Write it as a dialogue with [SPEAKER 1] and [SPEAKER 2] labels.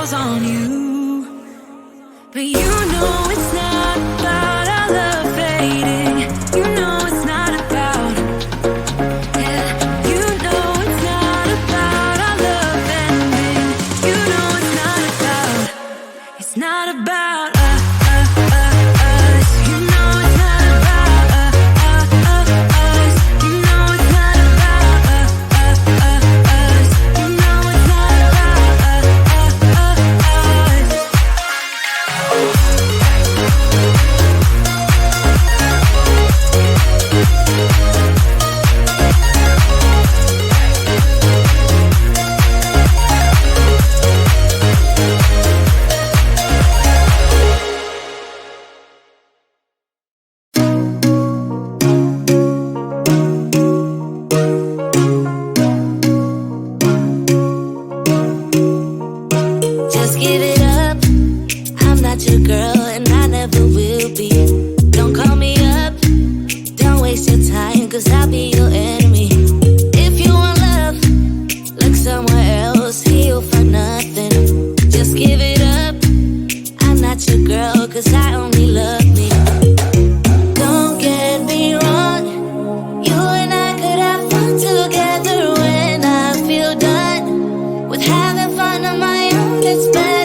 [SPEAKER 1] falls on you. But you know it's not about our love fading. You know it's not about, yeah. You know it's not about our love ending. You know it's not about, it's not about us. You know it's not about us. You know it's not about us. You know it's not about us. Just give it up. I'm not your girl and I never will be. Don't call me up. Don't waste your time, cause I'll be your enemy. If you want love, look somewhere else. Here you'll find nothing. Just give it up. I'm not your girl, cause I only love me. Don't get me wrong. You and I could have fun together when I feel done with having fun on my own. It's better.